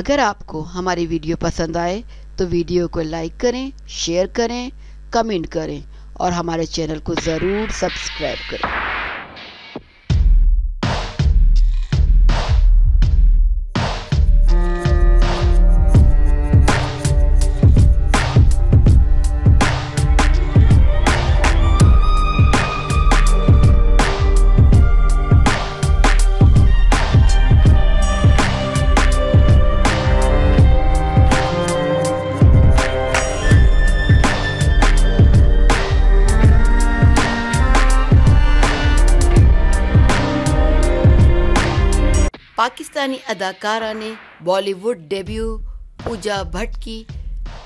अगर आपको हमारी वीडियो पसंद आए तो वीडियो को लाइक करें, शेयर करें, कमेंट करें और हमारे चैनल को ज़रूर सब्सक्राइब करें। पाकिस्तानी अदाकारा ने बॉलीवुड डेब्यू पूजा भट्ट की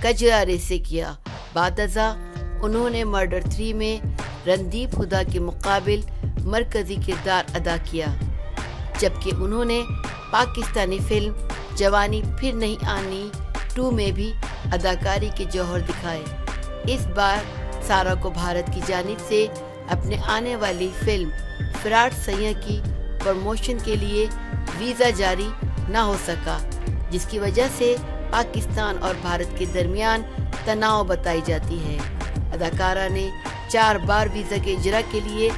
कजरारे से किया। बादजा उन्होंने मर्डर 3 में रणदीप हुड्डा के मुकाबिल मरकजी किरदार अदा किया, जबकि उन्होंने पाकिस्तानी फिल्म जवानी फिर नहीं आनी 2 में भी अदाकारी के जौहर दिखाए। इस बार सारा को भारत की जानिब से अपने आने वाली फिल्म फिराट सैयां की प्रमोशन के लिए वीज़ा जारी न हो सका, जिसकी वजह से पाकिस्तान और भारत के दरमियान तनाव बताई जाती है। अदाकारा ने 4 बार वीज़ा के इजरा के लिए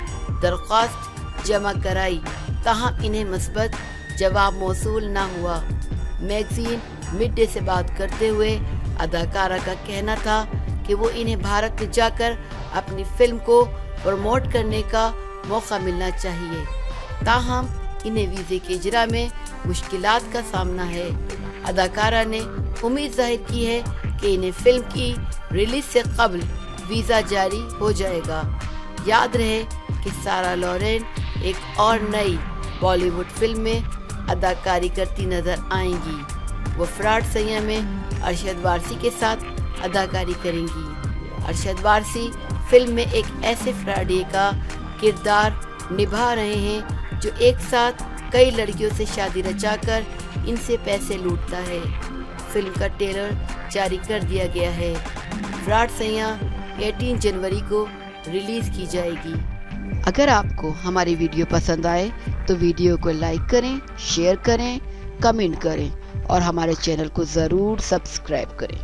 दरख्वास्त जमा कराई, ताहम इन्हें मस्बत जवाब मौसूल न हुआ। मैगजीन मिड डे से बात करते हुए अदाकारा का कहना था कि वो इन्हें भारत में जाकर अपनी फिल्म को प्रमोट करने का मौका मिलना चाहिए, ताहम इन्हें वीज़े के इजरा में मुश्किलात का सामना है। अदाकारा ने उम्मीद जाहिर की है कि इन्हें फिल्म की रिलीज से कबल वीज़ा जारी हो जाएगा। याद रहे कि सारा लॉरेन एक और नई बॉलीवुड फिल्म में अदाकारी करती नजर आएंगी। वो फिराट सैयां में अरशद वारसी के साथ अदाकारी करेंगी। अरशद वारसी फिल्म में एक ऐसे फ्राडी का किरदार निभा रहे हैं जो एक साथ कई लड़कियों से शादी रचाकर इनसे पैसे लूटता है। फिल्म का ट्रेलर जारी कर दिया गया है। फिराट सैयां 18 जनवरी को रिलीज की जाएगी। अगर आपको हमारी वीडियो पसंद आए तो वीडियो को लाइक करें, शेयर करें, कमेंट करें और हमारे चैनल को ज़रूर सब्सक्राइब करें।